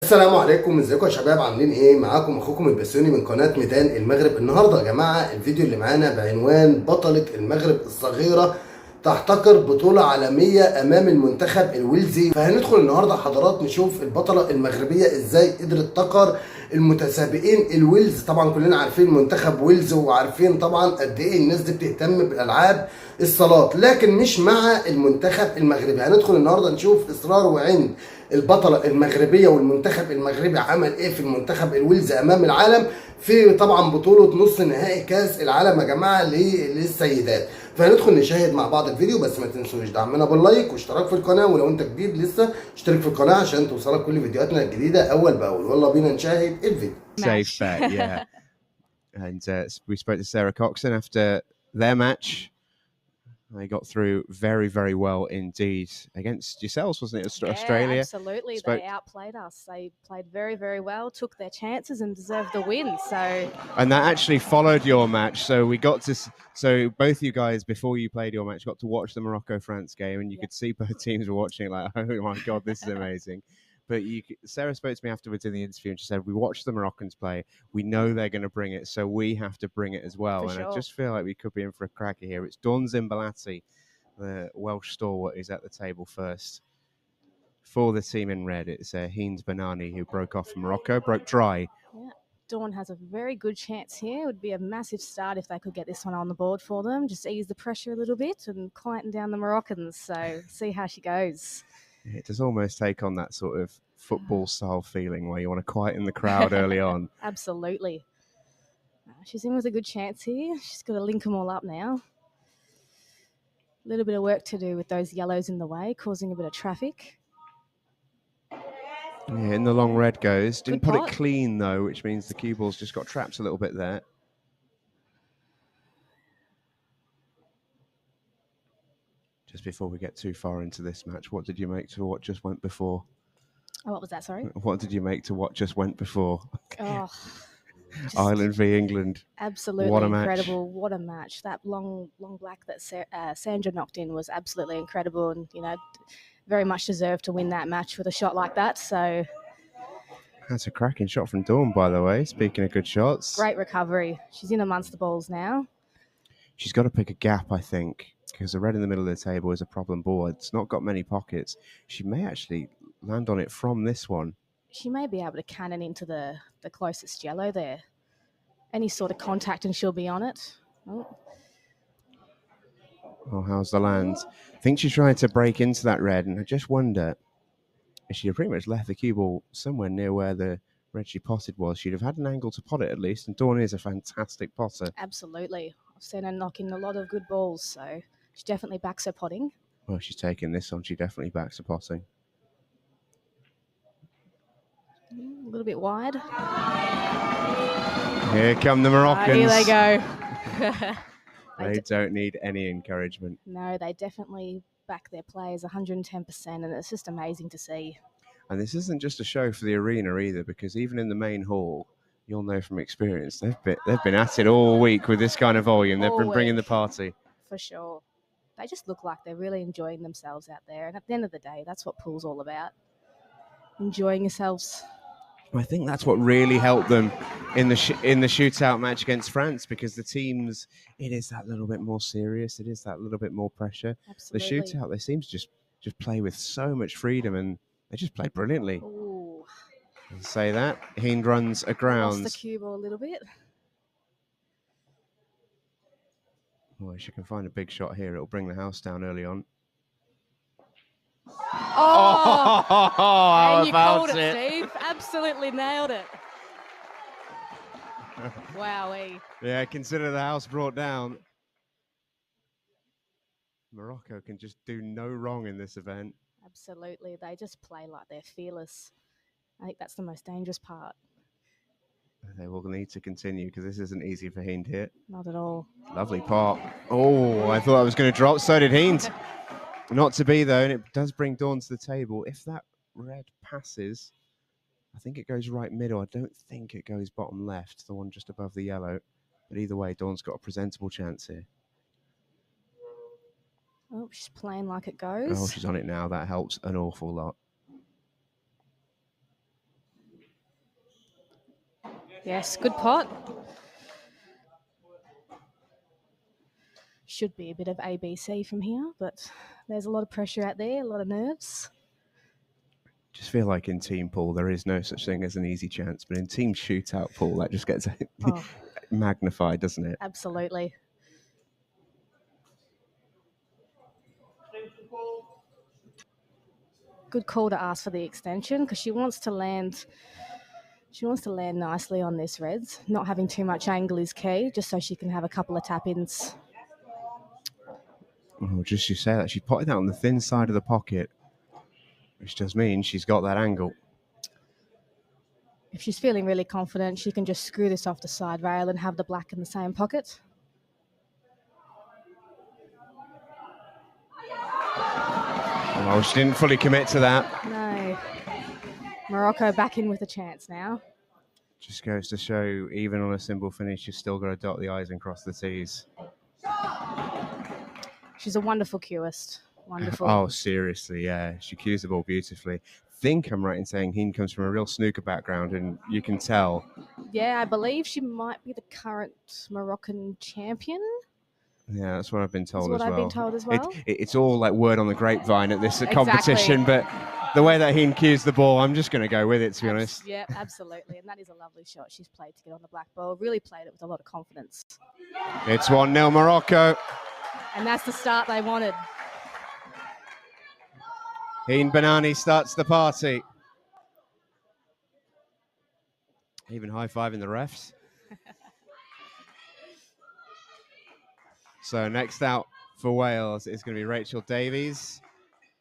السلام عليكم، ازيكم يا شباب؟ عاملين ايه؟ معاكم اخوكم البسيوني من قناه ميدان المغرب. النهارده يا جماعه الفيديو اللي معانا بعنوان بطله المغرب الصغيره تحتكر بطوله عالميه امام المنتخب الويلزي. فهندخل النهارده حضرات نشوف البطله المغربيه ازاي قدرت تقهر المتسابقين الويلز. طبعا كلنا عارفين منتخب ويلز وعارفين طبعا قد ايه الناس دي بتهتم بالالعاب الصالات، لكن مش مع المنتخب المغربي. هندخل النهارده نشوف اصرار وعند البطله المغربيه والمنتخب المغربي عمل ايه في المنتخب الويلز امام العالم في طبعا بطوله نص نهائي كاس العالم يا جماعه للسيدات. فهندخل نشاهد مع بعض الفيديو، بس ما تنسوش دعمنا باللايك واشتراك في القناه، ولو انت جديد لسه اشترك في القناه عشان توصلك كل فيديوهاتنا الجديده اول باول. والله بينا نشاهد الفيديو. Safe bet, yeah. And we spoke to Sarah Coxon after their match. They got through very, very well indeed against yourselves, wasn't it? Australia. Absolutely. They outplayed us. They played very, very well, took their chances and deserved the win. And that actually followed your match. So we got to, so both you guys, before you played your match, got to watch the Morocco-France game, and you could see both teams were watching it like, oh my God, this is amazing. But Sarah spoke to me afterwards in the interview and she said, we watched the Moroccans play. We know they're going to bring it, so we have to bring it as well. For and sure. I just feel like we could be in for a cracker here. It's Dawn Zimbalati, the Welsh stalwart, who's at the table first. For the team in red, it's Hines Banani, who broke off from Morocco, broke dry. Yeah. Dawn has a very good chance here. It would be a massive start if they could get this one on the board for them. Just ease the pressure a little bit and quieten down the Moroccans. So see how she goes. It does almost take on that sort of football-style feeling where you want to quieten the crowd early on. Absolutely. She's in with a good chance here. She's got to link them all up now. A little bit of work to do with those yellows in the way, causing a bit of traffic. Yeah, in the long red goes. Didn't Good put pot. it clean, though, which means the cue ball's just got trapped a little bit there. Just before we get too far into this match, what did you make to what just went before? Oh, what was that, sorry? What did you make to what just went before? Oh, Ireland v England. Absolutely What a match. incredible. What a match. That long black that Sandra knocked in was absolutely incredible and, you know, very much deserved to win that match with a shot like that. So That's a cracking shot from Dawn, by the way. Speaking of good shots. great recovery. She's in amongst the balls now. She's got to pick a gap, I think, because the red in the middle of the table is a problem board. It's not got many pockets. She may actually land on it from this one. She may be able to cannon into the closest yellow there. Any sort of contact and she'll be on it. Oh, how's the land? I think she tried to break into that red, and I just wonder if she'd have pretty much left the cue ball somewhere near where the red she potted was. She'd have had an angle to pot it at least, and Dawn is a fantastic potter. Absolutely. I've seen her knock in a lot of good balls, so she definitely backs her potting. Well, she's taking this on. She definitely backs her potting. A little bit wide. Here come the Moroccans. Here they go. They don't need any encouragement. No, they definitely back their players 110%, and it's just amazing to see. And this isn't just a show for the arena either, because even in the main hall, you'll know from experience, they've been at it all week with this kind of volume. They've been bringing the party. For sure. They just look like they're really enjoying themselves out there. And at the end of the day, that's what pool's all about. Enjoying yourselves. I think that's what really helped them in the shootout match against France, because the teams, it is that little bit more serious. It is that little bit more pressure. Absolutely. The shootout, they seem to just play with so much freedom, and they just play brilliantly. Ooh. I'll say that. Hind runs aground. Lost the cue ball a little bit. Oh, if she can find a big shot here, it'll bring the house down early on. Oh, and you called it, Steve. Absolutely nailed it. Wowee. Yeah, consider the house brought down. Morocco can just do no wrong in this event. Absolutely. They just play like they're fearless. I think that's the most dangerous part. They will need to continue, because this isn't easy for Hind here. Not at all. Lovely pot. Oh, I thought I was going to drop. So did Hind. Not to be, though, and it does bring Dawn to the table. If that red passes, I think it goes right middle. I don't think it goes bottom left, the one just above the yellow. But either way, Dawn's got a presentable chance here. Oh, she's playing like it goes. Oh, she's on it now. That helps an awful lot. Yes, good pot. Should be a bit of ABC from here, but there's a lot of pressure out there, a lot of nerves. Just feel like in team pool there is no such thing as an easy chance, but in team shootout pool that just gets magnified, doesn't it? Absolutely. Good call to ask for the extension because she wants to land. She wants to land nicely on this reds. Not having too much angle is key, just so she can have a couple of tap-ins. Oh, just you say that. She potted that on the thin side of the pocket, which does mean she's got that angle. If she's feeling really confident, she can just screw this off the side rail and have the black in the same pocket. Oh, she didn't fully commit to that. No. Morocco back in with a chance now. Just goes to show, even on a simple finish, you've still got to dot the I's and cross the T's. She's a wonderful cueist. Wonderful. Oh, seriously, yeah. She cues the ball beautifully. I think I'm right in saying Heen comes from a real snooker background, and you can tell. Yeah, I believe she might be the current Moroccan champion. Yeah, that's what I've been told That's what as I've well. been told as well. It's all like word on the grapevine at this competition, but the way that Heen cues the ball, I'm just going to go with it, to be honest. Yeah, absolutely. And that is a lovely shot she's played to get on the black ball. Really played it with a lot of confidence. It's 1-0 Morocco. And that's the start they wanted. Heen Banani starts the party. Even high-fiving the refs. So next out for Wales is going to be Rachel Davies.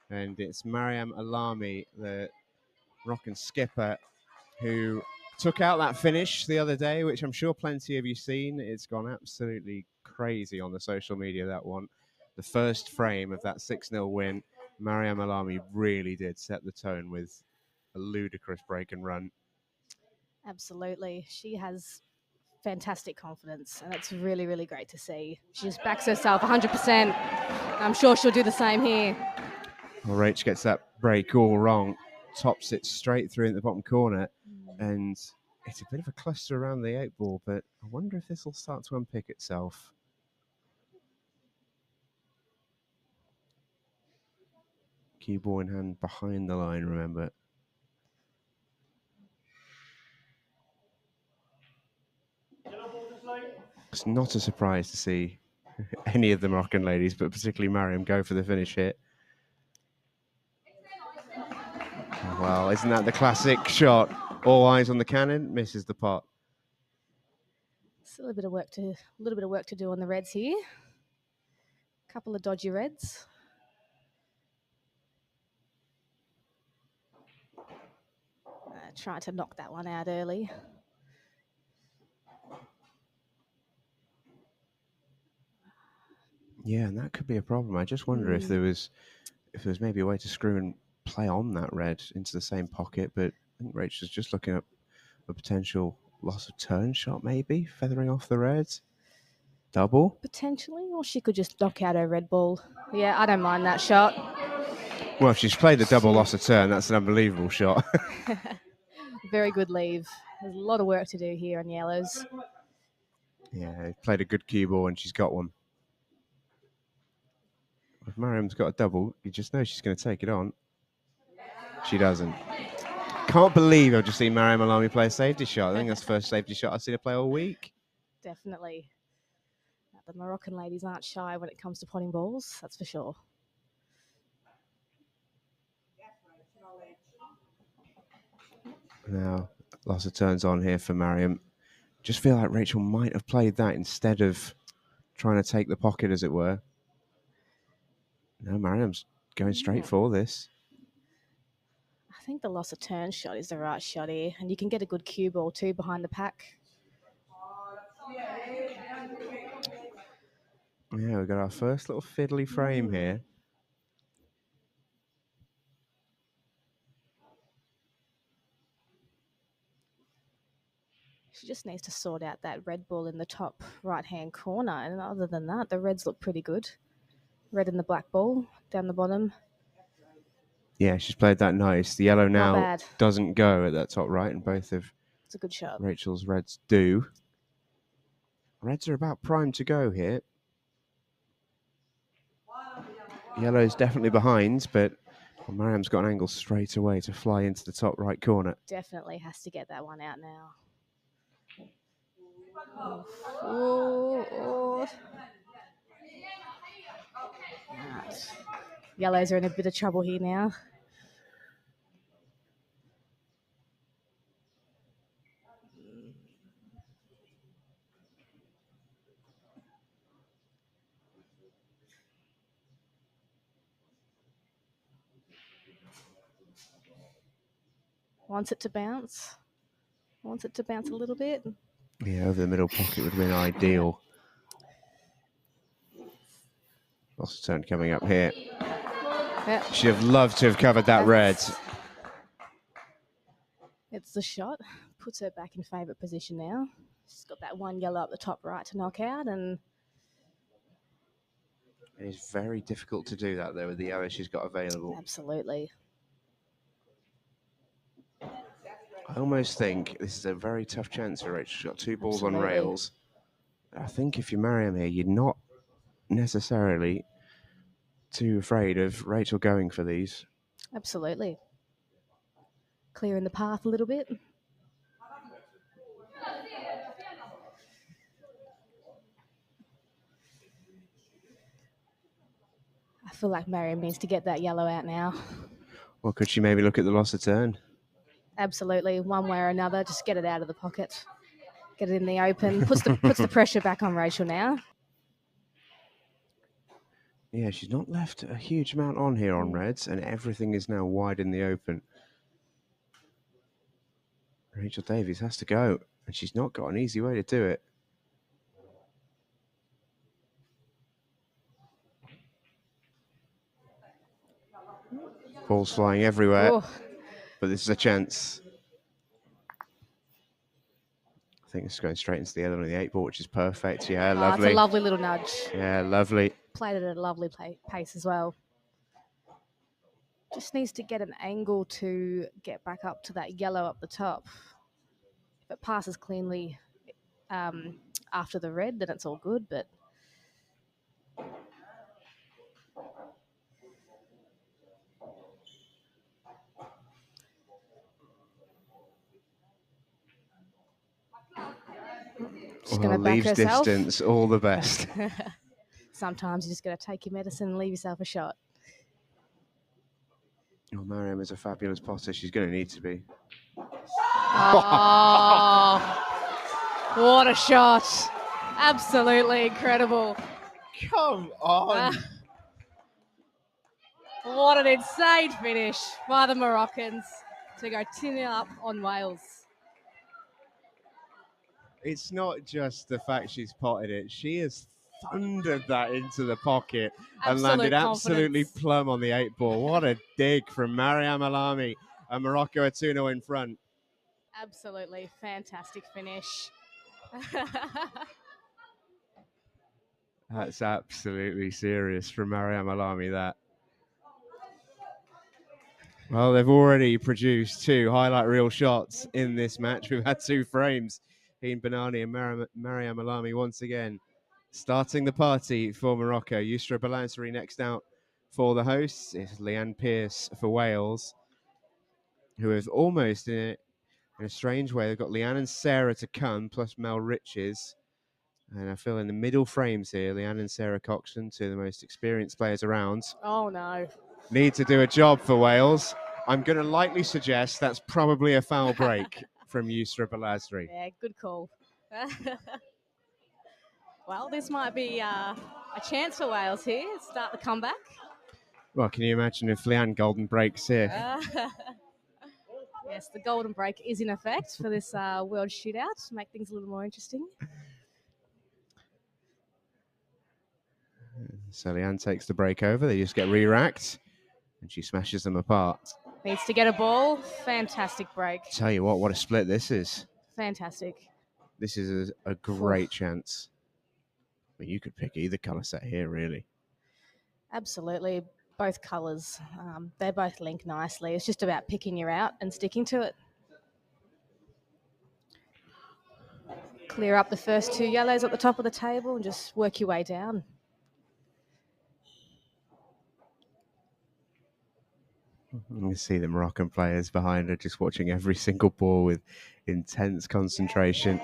And it's Mariam Alami, the Moroccan skipper, who took out that finish the other day, which I'm sure plenty of you seen. It's gone absolutely crazy on the social media, that one. The first frame of that 6-0 win, Mariam Alami really did set the tone with a ludicrous break and run. Absolutely. She has fantastic confidence, and it's really, really great to see. She just backs herself 100%. I'm sure she'll do the same here. Well, Rach gets that break all wrong, tops it straight through in the bottom corner, and it's a bit of a cluster around the 8 ball, but I wonder if this will start to unpick itself. Cue ball in hand behind the line, remember. It's not a surprise to see any of the Moroccan ladies, but particularly Mariam, go for the finish here. Well, isn't that the classic shot? All eyes on the cannon, misses the pot. Still a little bit of work to do on the reds here. Couple of dodgy reds. Trying to knock that one out early. Yeah, and that could be a problem. I just wonder if there was maybe a way to screw and play on that red into the same pocket, but I think Rachel's just looking at a potential loss of turn shot, maybe feathering off the reds. Double potentially, or she could just knock out her red ball. Yeah, I don't mind that shot. Well, if she's played the double loss of turn, that's an unbelievable shot. Very good leave. There's a lot of work to do here on yellows. Yeah, played a good cue ball and she's got one. If Mariam's got a double, you just know she's going to take it on. She doesn't. Can't believe I've just seen Mariam Alami play a safety shot. I think that's the first safety shot I've seen her play all week. Definitely. The Moroccan ladies aren't shy when it comes to potting balls, that's for sure. Now, lots of turns on here for Mariam. Just feel like Rachel might have played that instead of trying to take the pocket, as it were. No, Mariam's going straight for this. I think the loss of turn shot is the right shot here, and you can get a good cue ball too behind the pack. Yeah, we've got our first little fiddly frame here. She just needs to sort out that red ball in the top right-hand corner. And other than that, the reds look pretty good. Red and the black ball down the bottom. Yeah, she's played that nice. The yellow now doesn't go at that top right, and both have It's a good shot. Rachel's reds do. Reds are about primed to go here. Yellow's definitely behind, but Mariam's got an angle straight away to fly into the top right corner. Definitely has to get that one out now. Oh. Right. Yellows are in a bit of trouble here now. Wants it to bounce. Wants it to bounce a little bit. Yeah, over the middle pocket would have been ideal. Lost turn coming up here. Yep. She'd have loved to have covered that red. It's the shot. Puts her back in favourite position now. She's got that one yellow up the top right to knock out, and It's very difficult to do that though with the yellow she's got available. absolutely. I almost think this is a very tough chance for Rachel. She's got 2 balls on Absolutely. rails. I think if you marry him here, you're not necessarily too afraid of Rachel going for these. Absolutely. Clearing the path a little bit. I feel like Mariam needs to get that yellow out now. Or could she maybe look at the loss of turn? Absolutely. One way or another, just get it out of the pocket. Get it in the open. Puts the pressure back on Rachel now. Yeah, she's not left a huge amount on here on reds, and everything is now wide in the open. Rachel Davies has to go, and she's not got an easy way to do it. Balls flying everywhere, Oh, but this is a chance. I think it's going straight into the other one of the 8 ball, which is perfect. Yeah, lovely. it's a lovely little nudge. Yeah, lovely. Played it at a lovely pace as well. Just needs to get an angle to get back up to that yellow up the top. If it passes cleanly after the red, then it's all good, but she's going to back leaves herself. distance, all the best. Sometimes you just got to take your medicine and leave yourself a shot. Well, Mariam is a fabulous potter. She's going to need to be. Oh, what a shot. Absolutely incredible. Come on. What an insane finish by the Moroccans to go 2-0 up on Wales. It's not just the fact she's potted it. She has thundered that into the pocket and landed absolutely plumb on the 8 ball. What a dig from Mariam Alami. And Morocco are 2-0 in front. Absolutely fantastic finish. That's absolutely serious from Mariam Alami, that. Well, they've already produced 2 highlight reel shots in this match. We've had 2 frames. Heen Banani and Mariam Alami once again starting the party for Morocco. Yusra Balasri next out for the hosts. It's Leanne Pearce for Wales, who have almost, in a strange way, they've got Leanne and Sarah to come, plus Mel Riches. And I feel in the middle frames here, Leanne and Sarah Coxon, 2 of the most experienced players around. Oh, no. Need to do a job for Wales. I'm going to lightly suggest that's probably a foul break from Yusra Balasri. Yeah, good call. Well, this might be a chance for Wales here. Start the comeback. Well, can you imagine if Leanne Golden breaks here? Yes, the golden break is in effect for this world shootout to make things a little more interesting. So Leanne takes the break over. They just get re-racked, and she smashes them apart. Needs to get a ball. Fantastic break. Tell you what a split this is. Fantastic. This is a great chance. I mean, you could pick either colour set here, really. Absolutely. Both colours. They both link nicely. It's just about picking you out and sticking to it. Clear up the first 2 yellows at the top of the table and just work your way down. You see the Moroccan players behind her just watching every single ball with intense concentration.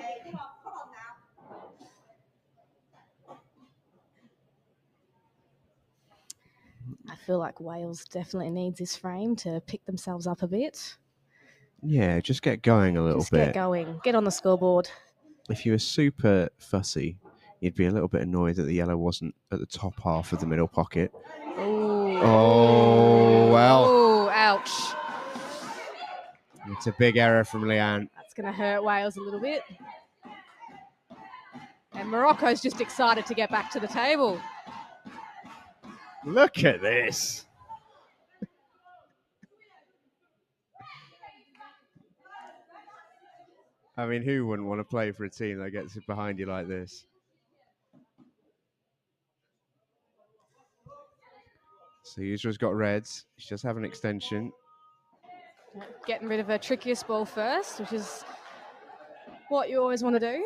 I feel like Wales definitely needs this frame to pick themselves up a bit. Yeah, just get going a little Just bit. get going. Get on the scoreboard. If you were super fussy, you'd be a little bit annoyed that the yellow wasn't at the top half of the middle pocket. Ooh. Oh, well. Oh, ouch. It's a big error from Leanne. That's going to hurt Wales a little bit. And Morocco's just excited to get back to the table. Look at this. I mean, who wouldn't want to play for a team that gets it behind you like this? So Yusra's got reds. She does have an extension. Getting rid of her trickiest ball first, which is what you always want to do.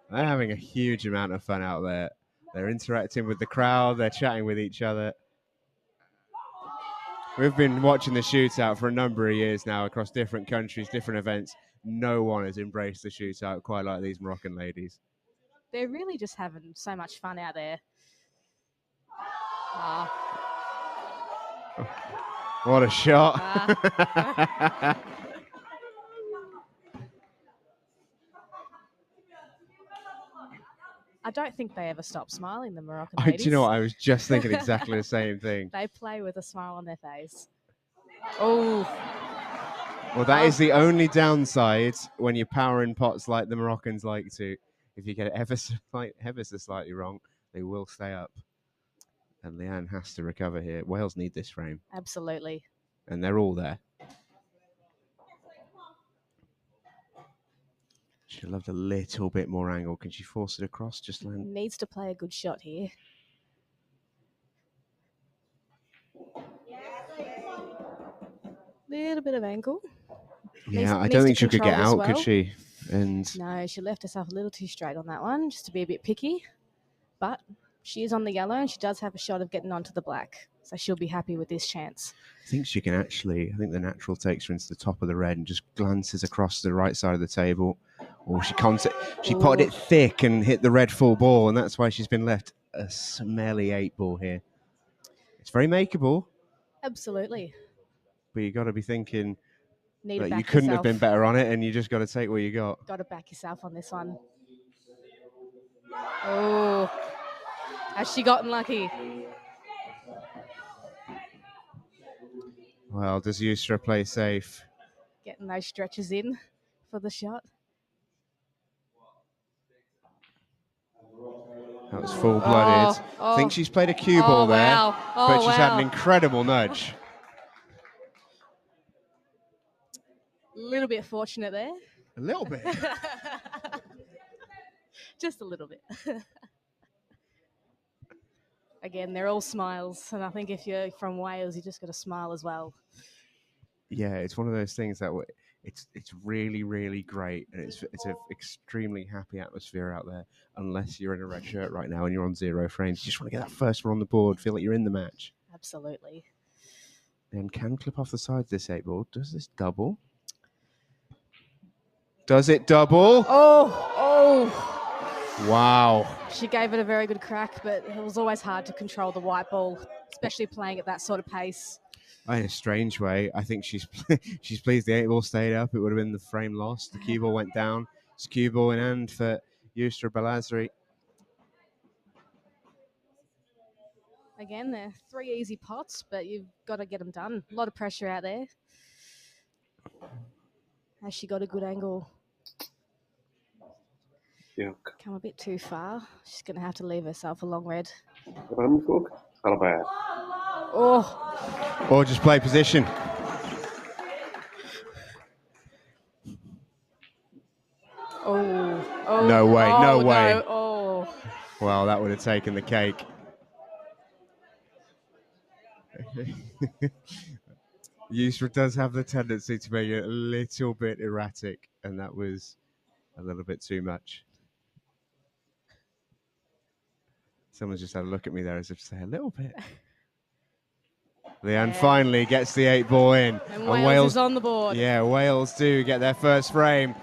They're having a huge amount of fun out there. They're interacting with the crowd. They're chatting with each other. We've been watching the shootout for a number of years now across different countries, different events. No one has embraced the shootout quite like these Moroccan ladies. They're really just having so much fun out there. What a shot. I don't think they ever stop smiling, the Moroccan Do ladies. you know what? I was just thinking exactly the same thing. They play with a smile on their face. Oh. Well, that is the only downside when you're powering pots like the Moroccans like to. If you get it ever so slightly wrong, they will stay up. And Leanne has to recover here. Wales need this frame. Absolutely. And they're all there. She'd loved a little bit more angle. Can she force it across? Just land. Needs to play a good shot here. Little bit of angle. Yeah, I don't think she could get out, could she? And no, she left herself a little too straight on that one, just to be a bit picky. But she is on the yellow and she does have a shot of getting onto the black. So she'll be happy with this chance. I think she can actually, I think the natural takes her into the top of the red and just glances across to the right side of the table. Or she potted it thick and hit the red full ball, and that's why she's been left a smelly 8-ball here. It's very makeable. Absolutely. But you got to be thinking that you couldn't yourself. have been better on it, and you just got to take what you got. Got to back yourself on this one. Oh, has she gotten lucky? Well, does Yusra play safe? Getting those stretches in for the shot. That was full-blooded. I think she's played a cue ball there, but she's had an incredible nudge. A little bit fortunate there. A little bit. Just a little bit. Again, they're all smiles, and I think if you're from Wales, you just got to smile as well. Yeah, it's one of those things that it's really, really great, and it's an extremely happy atmosphere out there, unless you're in a red shirt right now and you're on 0 frames. You just want to get that first one on the board, feel like you're in the match. Absolutely. And can clip off the side this 8-ball. Does this double? Does it double? Oh. Wow. She gave it a very good crack, but it was always hard to control the white ball, especially playing at that sort of pace. In a strange way, I think she's pleased the 8-ball stayed up. It would have been the frame lost. The cue ball went down. It's cue ball in hand for Yusra Balazri. Again, they're 3 easy pots, but you've got to get them done. A lot of pressure out there. Has she got a good angle? Yeah. Come a bit too far. She's going to have to leave herself a long red. Or just play position. No way, no way. No. Oh. Well, that would have taken the cake. Yusra does have the tendency to be a little bit erratic, and that was a little bit too much. Someone's just had a look at me there as if to say a little bit. Leanne finally gets the 8 ball in. And Wales is on the board. Yeah, Wales do get their first frame.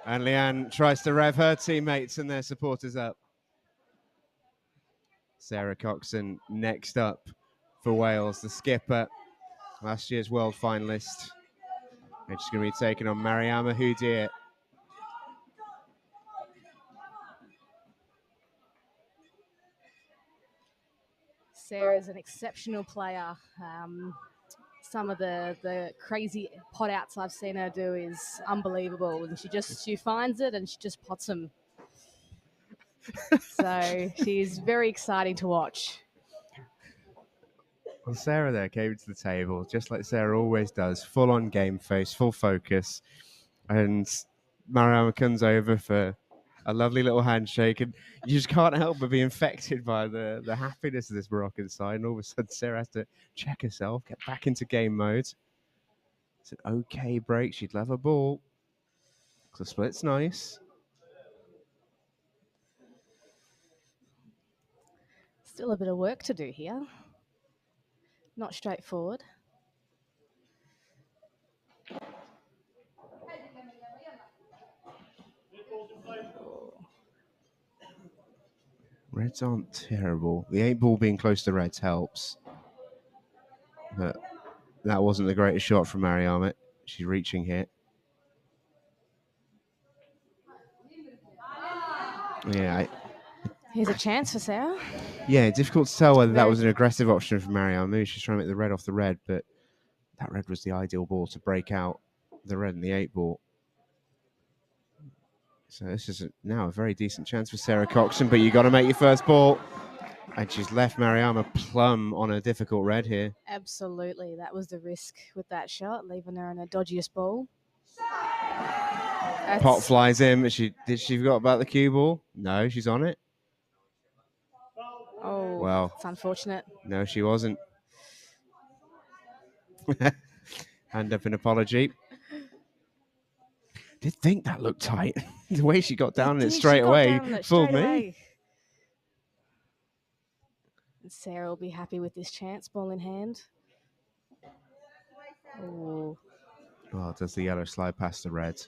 And Leanne tries to rev her teammates and their supporters up. Sarah Coxon next up for Wales, the skipper, last year's world finalist. And she's going to be taking on Mariama Houdir. Sarah's an exceptional player. Some of the crazy pot outs I've seen her do is unbelievable, and she finds it and she just pots them. So she's very exciting to watch. Well, Sarah there came to the table, just like Sarah always does, full on game face, full focus. And Mariama comes over for a lovely little handshake, and you just can't help but be infected by the happiness of this Moroccan side. And all of a sudden, Sarah has to check herself, get back into game mode. It's an okay break. She'd love a ball. The split's nice. Still a bit of work to do here. Not straightforward. Reds aren't terrible. The 8 ball being close to Reds helps. But that wasn't the greatest shot from Mariama. She's reaching here. Yeah. Here's a chance for Sarah. Yeah, difficult to tell whether that was an aggressive option for Mariama. Maybe she's trying to make the red off the red, but that red was the ideal ball to break out the red and the 8 ball. So this is now a very decent chance for Sarah Coxon, but you got to make your first ball. And she's left Mariama plumb on a difficult red here. Absolutely. That was the risk with that shot, leaving her in a dodgiest ball. Pot flies in. Did she forgot about the cue ball? No, she's on it. Oh, well, it's unfortunate. No, she wasn't. Hand up an apology. Did think that looked tight. The way she got down it straight away fooled me. And Sarah will be happy with this chance, ball in hand. Oh. Oh, does the yellow slide past the red?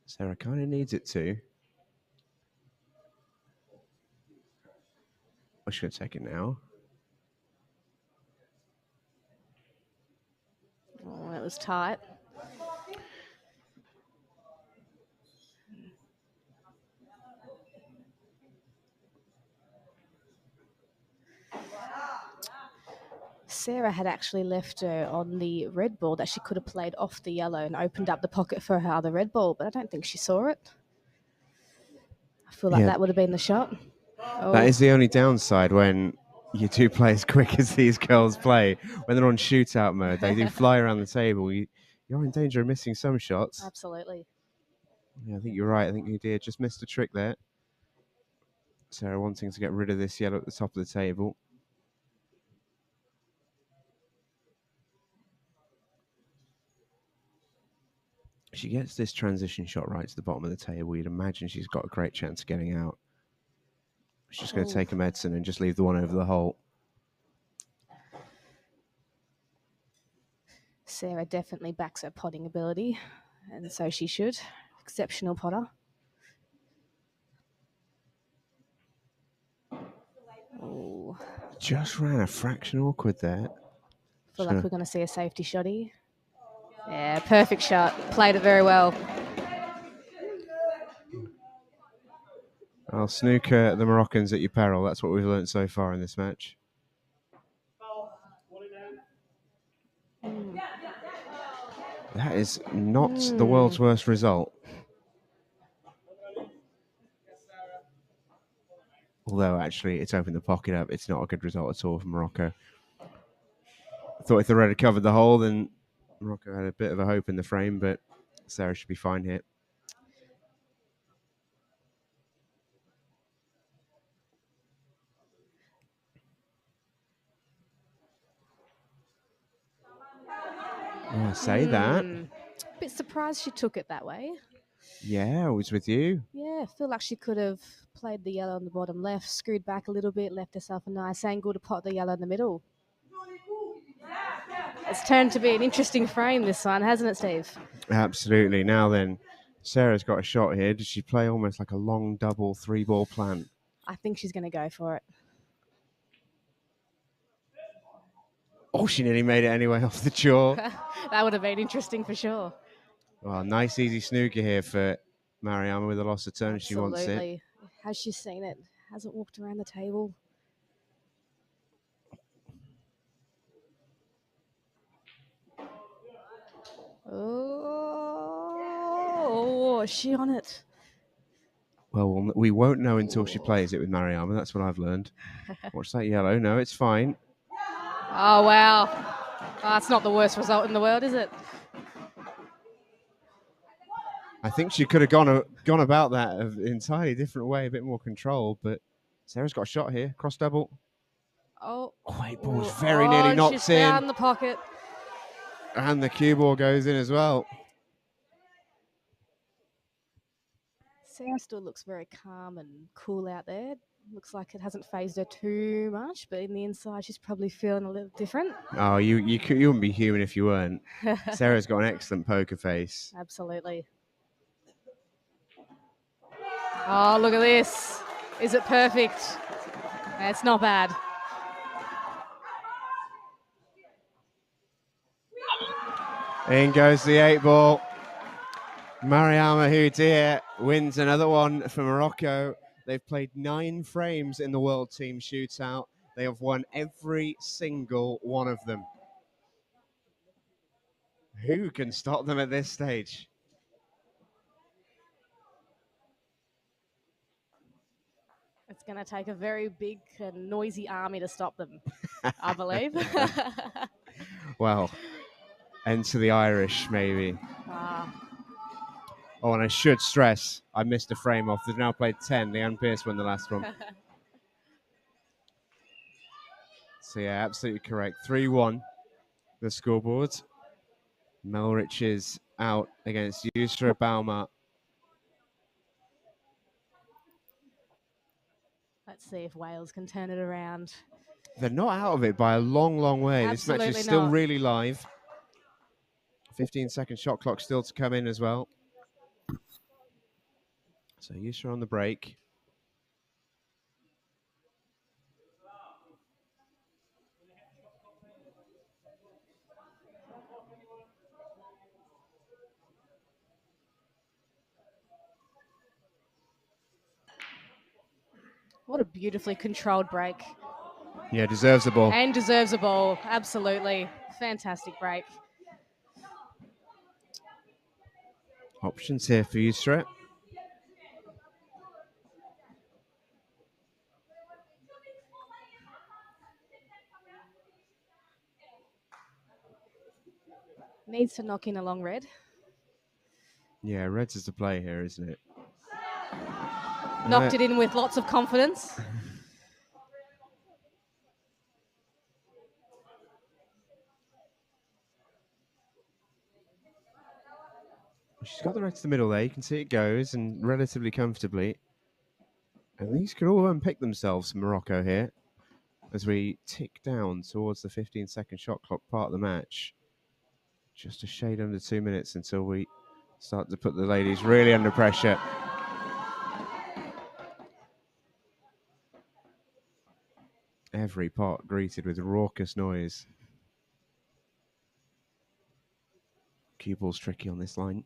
Sarah kind of needs it to. I should take it now. Oh, it was tight. Sarah had actually left her on the red ball that she could have played off the yellow and opened up the pocket for her other red ball, but I don't think she saw it. I feel like that would have been the shot. Oh. That is the only downside when you do play as quick as these girls play. When they're on shootout mode, they do fly around the table. You're in danger of missing some shots. Absolutely. Yeah, I think you're right. I think you did. Just missed a trick there. Sarah wanting to get rid of this yellow at the top of the table. She gets this transition shot right to the bottom of the table. You'd imagine she's got a great chance of getting out. She's just going to take a medicine and just leave the one over the hole. Sarah definitely backs her potting ability, and so she should. Exceptional potter. Oh. Just ran a fraction awkward there. Feel like we're going to see a safety shotty. Yeah, perfect shot. Played it very well. I'll snooker the Moroccans at your peril. That's what we've learned so far in this match. That is not the world's worst result. Although, actually, it's opened the pocket up. It's not a good result at all for Morocco. I thought if the red had covered the hole, then Morocco had a bit of a hope in the frame, but Sarah should be fine here. Oh, say that. Bit surprised she took it that way. Yeah, I was with you. Yeah, I feel like she could have played the yellow on the bottom left, screwed back a little bit, left herself a nice angle to pot the yellow in the middle. It's turned to be an interesting frame this one, hasn't it, Steve? Absolutely. Now then, Sarah's got a shot here. Did she play almost like a long double 3-ball plant? I think she's going to go for it. Oh, she nearly made it anyway off the jaw. That would have been interesting for sure. Well, nice easy snooker here for Mariama with a loss of turn if she wants it. Absolutely. Has she seen it? Hasn't walked around the table. Oh, is she on it? Well, we won't know until she plays it with Mariama. That's what I've learned. Watch that yellow. No, it's fine. Oh, wow. Oh, that's not the worst result in the world, is it? I think she could have gone about that an entirely different way, a bit more control, but Sarah's got a shot here. Cross double. Oh, eight ball's very nearly knocked she's in. found the pocket. And the cue ball goes in as well. Sarah still looks very calm and cool out there. Looks like it hasn't phased her too much, but in the inside, she's probably feeling a little different. Oh, you wouldn't be human if you weren't. Sarah's got an excellent poker face. Absolutely. Oh, look at this. Is it perfect? It's not bad. In goes the 8-ball. Mariama Houdia wins another one for Morocco. They've played 9 frames in the World Team Shootout. They have won every single one of them. Who can stop them at this stage? It's going to take a very big and noisy army to stop them, I believe. Well, enter the Irish, maybe. Oh, and I should stress, I missed a frame off. They've now played 10. Leanne Pearce won the last one. So, yeah, absolutely correct. 3-1, the scoreboard. Melrich is out against Yusra Bauma. Let's see if Wales can turn it around. They're not out of it by a long, long way. Absolutely this match is still not. really live. 15-second shot clock still to come in as well. So Yusra on the break. What a beautifully controlled break. Yeah, deserves the ball. And deserves a ball. Absolutely. Fantastic break. Options here for Yusra. Needs to knock in a long red. Yeah, Reds is the play here, isn't it? Knocked it in with lots of confidence. She's got the Reds to the middle there. You can see it goes, and relatively comfortably. And these could all unpick themselves, Morocco here, as we tick down towards the 15-second shot clock part of the match. Just a shade under 2 minutes until we start to put the ladies really under pressure. Every pot greeted with raucous noise. Cue ball's tricky on this line.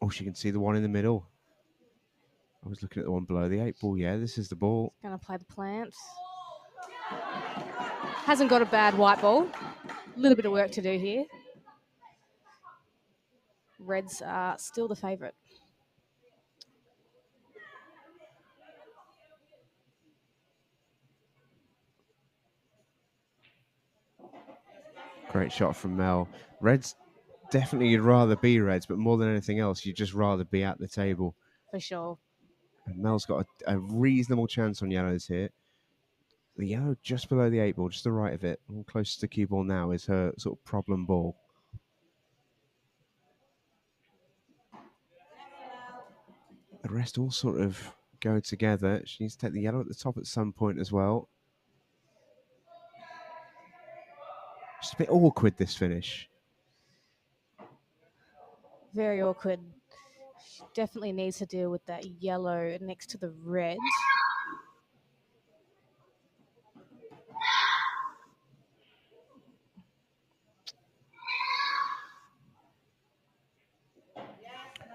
Oh, she can see the one in the middle. I was looking at the one below the 8-ball. Yeah, this is the ball. Going to play the plant. Hasn't got a bad white ball. A little bit of work to do here. Reds are still the favourite. Great shot from Mel. Reds, definitely you'd rather be Reds, but more than anything else, you'd just rather be at the table. For sure. And Mel's got a reasonable chance on yellows here. the yellow just below the 8 ball, just to the right of it, and close to the cue ball now, is her sort of problem ball. The rest all sort of go together. She needs to take the yellow at the top at some point as well. Just a bit awkward, this finish. Very awkward. She definitely needs to deal with that yellow next to the red.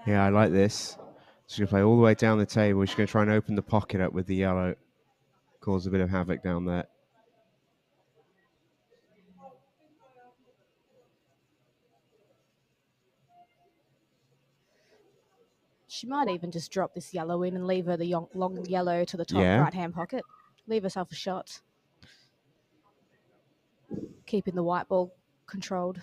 Yeah, I like this. She's going to play all the way down the table. She's going to try and open the pocket up with the yellow. Cause a bit of havoc down there. She might even just drop this yellow in and leave her the long yellow to the top right-hand pocket. Leave herself a shot. Keeping the white ball controlled.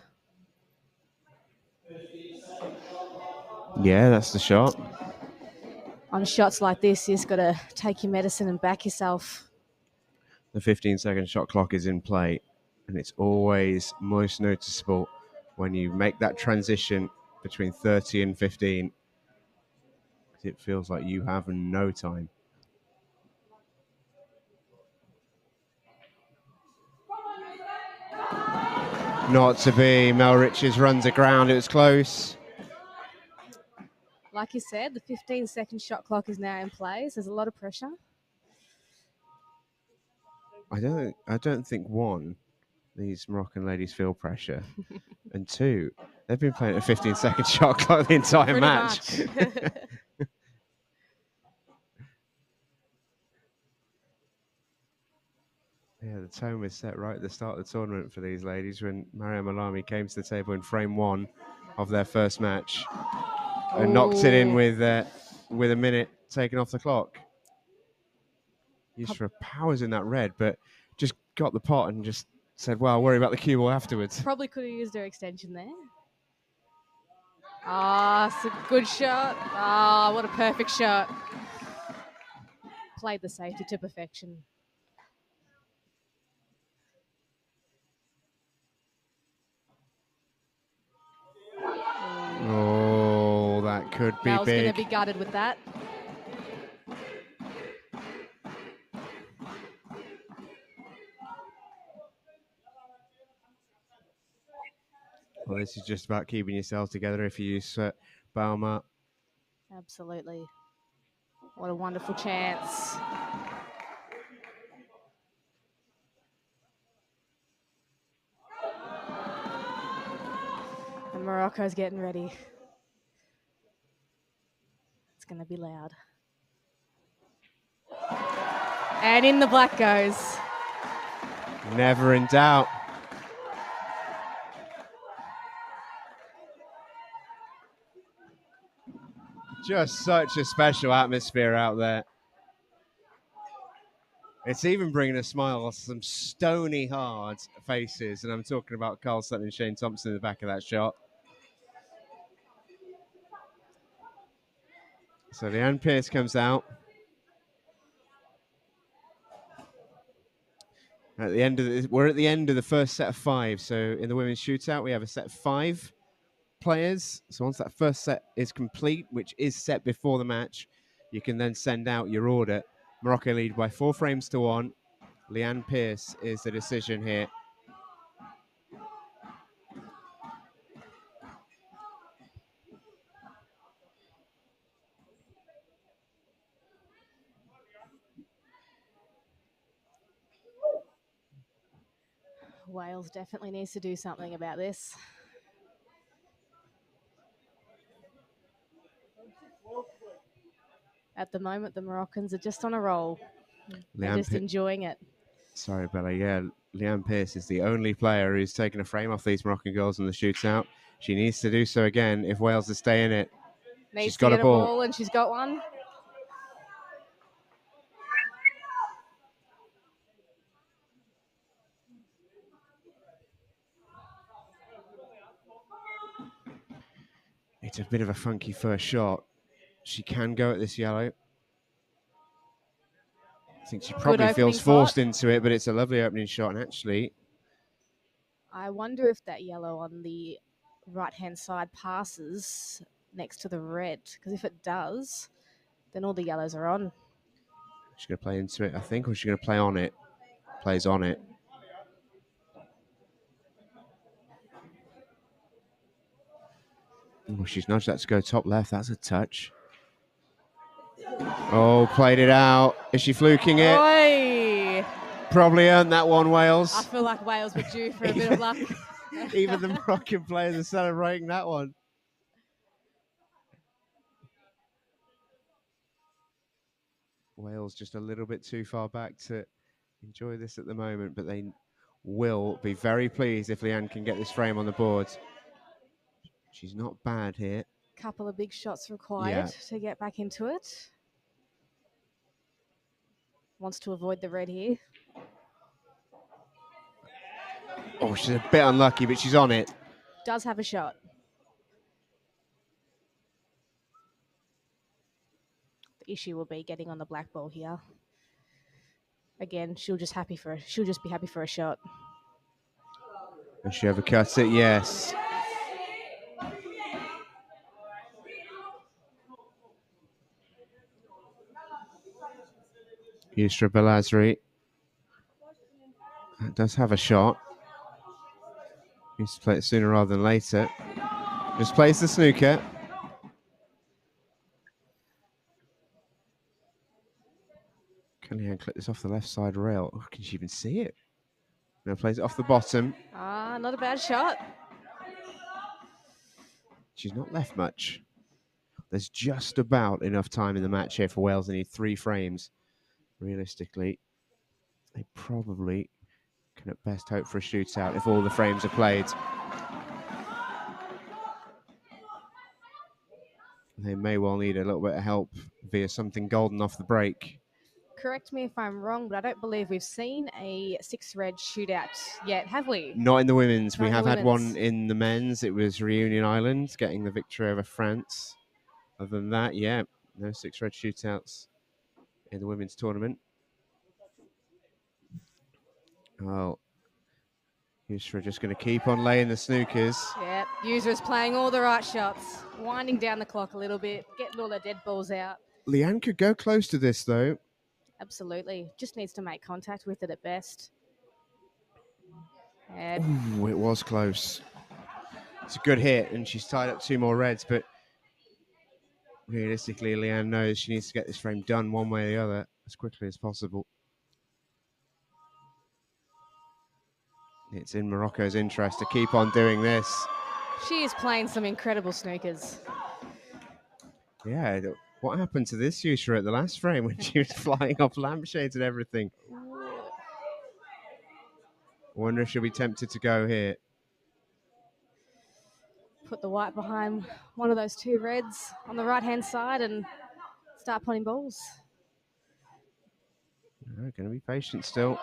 Yeah, that's the shot. On shots like this, you just got to take your medicine and back yourself. The 15-second shot clock is in play, and it's always most noticeable when you make that transition between 30 and 15. It feels like you have no time. Not to be. Mel Riches runs aground. It was close. Like you said, the 15-second shot clock is now in place. There's a lot of pressure. I don't think, one, these Moroccan ladies feel pressure, and two, they've been playing a 15-second shot clock the entire match. Yeah, the tone was set right at the start of the tournament for these ladies when Mariam Alami came to the table in frame 1 of their first match and knocked it in with a minute taken off the clock. Used for powers in that red, but just got the pot and just said, well, I'll worry about the cue ball afterwards. Probably could have used her extension there. Ah, it's a good shot. Ah, what a perfect shot. Played the safety to perfection. Oh, that could be big. Mel's going to be gutted with that. Well, this is just about keeping yourself together if you use Bauma. Absolutely. What a wonderful chance. And Morocco's getting ready. It's going to be loud. And in the black goes. Never in doubt. Just such a special atmosphere out there. It's even bringing a smile on some stony hard faces, and I'm talking about Carl Sutton and Shane Thompson in the back of that shot. So Leanne Pearce comes out. At the end of we're at the end of the first set of 5. So in the women's shootout, we have a set of 5 players. So once that first set is complete, which is set before the match, you can then send out your order. Morocco lead by 4 frames to 1. Leanne Pearce is the decision here. Wales definitely needs to do something about this. At the moment, the Moroccans are just on a roll. They're just enjoying it. Sorry, Bella. Yeah, Leanne Pearce is the only player who's taken a frame off these Moroccan girls in the shootout. She needs to do so again if Wales is to stay in it. She's got a ball and she's got one. It's a bit of a funky first shot. She can go at this yellow. think she probably feels forced into it, but it's a lovely opening shot. And actually, I wonder if that yellow on the right-hand side passes next to the red, because if it does, then all the yellows are on. She's going to play into it, I think, or she's going to play on it. Plays on it. Oh, she's nudged that to go top left. That's a touch. Oh, played it out. Is she fluking it? Oi! Probably earned that one, Wales. I feel like Wales were due for a bit of luck. Even the Moroccan players are celebrating that one. Wales just a little bit too far back to enjoy this at the moment, but they will be very pleased if Leanne can get this frame on the board. She's not bad here. Couple of big shots required to get back into it. Wants to avoid the red here. Oh, she's a bit unlucky, but she's on it. Does have a shot. The issue will be getting on the black ball here. Again, she'll just be happy for a shot. Does she overcut it? Yes. Yusra Belazri does have a shot. Needs to play it sooner rather than later. Just plays the snooker. Can Leanne clip this off the left side rail? Oh, can she even see it? No, plays it off the bottom. Ah, not a bad shot. She's not left much. There's just about enough time in the match here for Wales. They need 3 frames. Realistically, they probably can at best hope for a shootout if all the frames are played. They may well need a little bit of help via something golden off the break. Correct me if I'm wrong, but I don't believe we've seen a 6-red shootout yet, have we? Not in the women's. Not we in have the had women's. one in the men's. It was Reunion Island getting the victory over France. Other than that, yeah, no 6-red shootouts in the women's tournament. Well, Yusra just going to keep on laying the snookers. Yep, Yusra's playing all the right shots, winding down the clock a little bit, getting all the dead balls out. Leanne could go close to this, though. Absolutely. Just needs to make contact with it at best. Ooh, it was close. It's a good hit, and she's tied up 2 more reds, but realistically, Leanne knows she needs to get this frame done one way or the other as quickly as possible. It's in Morocco's interest to keep on doing this. She is playing some incredible snookers. Yeah, what happened to this Yusra at the last frame when she was flying off lampshades and everything? Wonder if she'll be tempted to go here. Put the white behind one of those 2 reds on the right-hand side and start putting balls. Going to be patient still.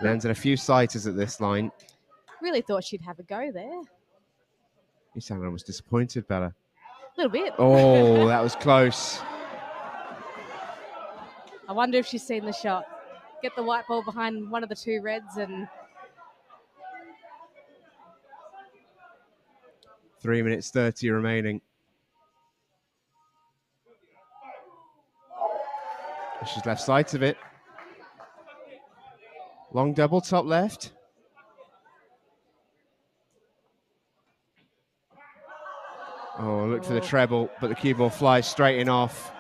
Lands in a few sighters at this line. Really thought she'd have a go there. You sound almost disappointed, Bella. A little bit. Oh, that was close. I wonder if she's seen the shot. Get the white ball behind one of the 2 reds and... 3 minutes 30 remaining. She's left sight of it. Long double top left. Oh, look for the treble, but the cue ball flies straight in off.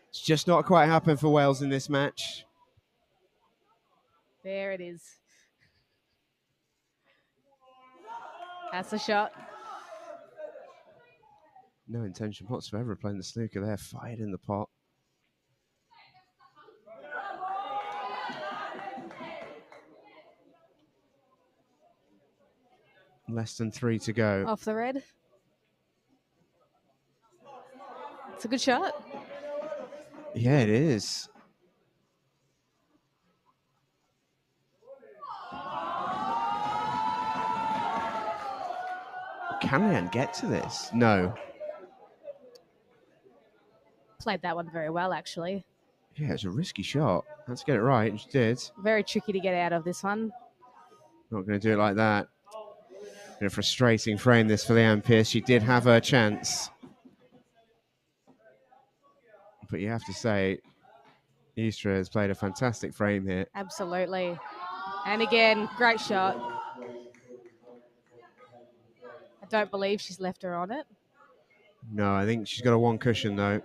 It's just not quite happened for Wales in this match. There it is. That's a shot. No intention whatsoever of playing the snooker there. Fired in the pot. Less than 3 to go. Off the red. It's a good shot. Yeah, it is. can Leanne get to this? No. Played that one very well, actually. Yeah, it's a risky shot. Let's get it right, and she did. Very tricky to get out of this one. Not going to do it like that. In a frustrating frame, this for Leanne Pearce. She did have her chance. But you have to say, Istra has played a fantastic frame here. Absolutely. And again, great shot. I don't believe she's left her on it. No, I think she's got a one cushion, though.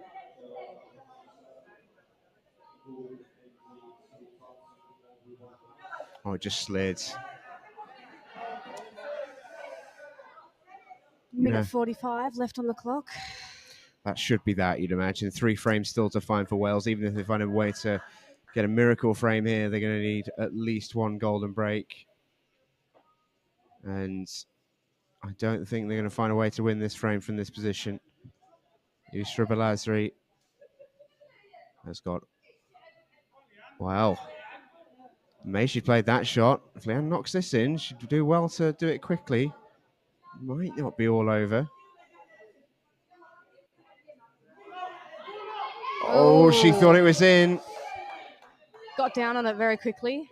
Oh, it just slid. Minute 45 left on the clock. That should be that, you'd imagine. 3 frames still to find for Wales. Even if they find a way to get a miracle frame here, they're going to need at least 1 golden break. And I don't think they're going to find a way to win this frame from this position. Istra Balazri has got... Wow. May she played that shot. If Leanne knocks this in, she'd do well to do it quickly. Might not be all over. Oh, she thought it was in. Got down on it very quickly.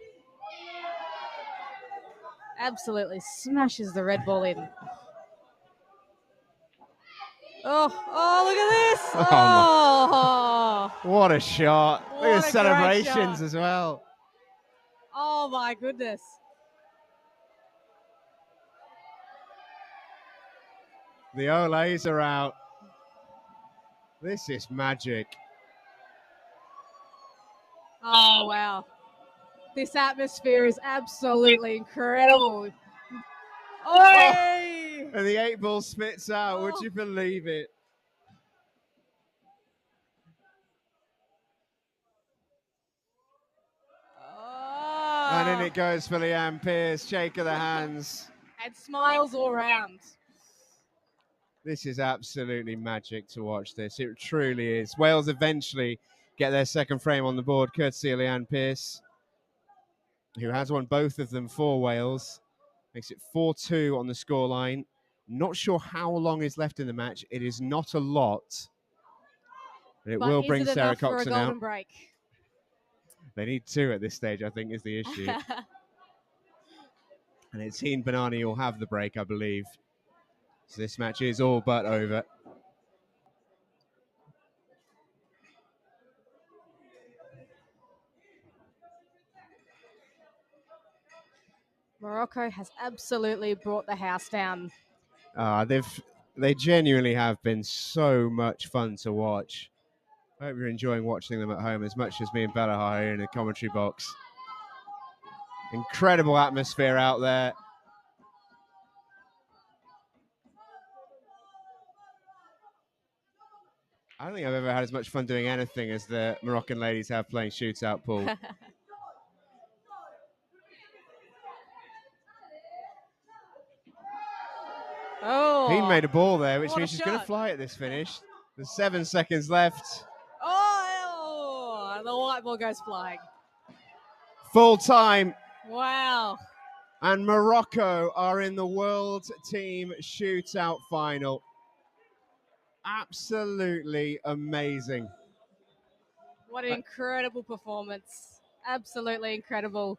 Absolutely smashes the red ball in. Oh, look at this. Oh. What a shot. Look at the celebrations as well. Oh, my goodness. The Olays are out. This is magic. Oh, wow. This atmosphere is absolutely incredible. Oh! And the 8 ball spits out. Would you believe it? Oh. And in it goes for Leanne Pearce. Shake of the hands. And smiles all around. This is absolutely magic to watch this. It truly is. Wales eventually get their second frame on the board, courtesy of Leanne Pearce, who has won both of them for Wales. Makes it 4-2 on the scoreline. Not sure how long is left in the match. It is not a lot. But it will bring Sarah Coxon out. Break? They need 2 at this stage, I think, is the issue. And it's Heen Banani who'll have the break, I believe. So this match is all but over. Morocco has absolutely brought the house down. They genuinely have been so much fun to watch. I hope you're enjoying watching them at home as much as me and Bella are here in the commentary box. Incredible atmosphere out there. I don't think I've ever had as much fun doing anything as the Moroccan ladies have playing shootout pool. Oh, He made a ball there, which what means a she's going to shot. fly at this finish. There's 7 seconds left. Oh, the white ball goes flying. Full time. Wow. And Morocco are in the World Team Shootout Final. Absolutely amazing. What an incredible performance. Absolutely incredible.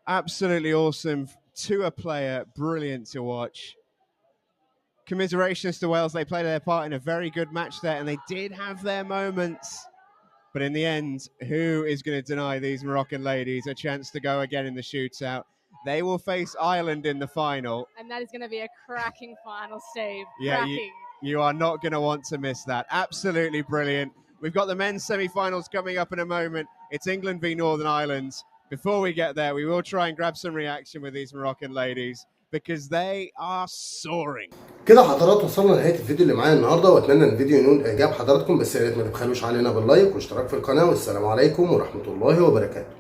Absolutely awesome to a player. Brilliant to watch. Commiserations to Wales. They played their part in a very good match there, and they did have their moments. But in the end, who is going to deny these Moroccan ladies a chance to go again in the shootout? They will face Ireland in the final. And that is going to be a cracking final, Steve. Yeah, cracking. You are not going to want to miss that. Absolutely brilliant. We've got the men's semi-finals coming up in a moment. It's England v Northern Ireland. Before we get there, we will try and grab some reaction with these Moroccan ladies because they are soaring. كده حضرات وصلنا لنهايه الفيديو اللي معايا النهارده، واتمنى ان الفيديو ينول اعجاب حضراتكم، بس يا ريت ما تبخلوش علينا باللايك واشتراك في القناه، والسلام عليكم ورحمه الله وبركاته.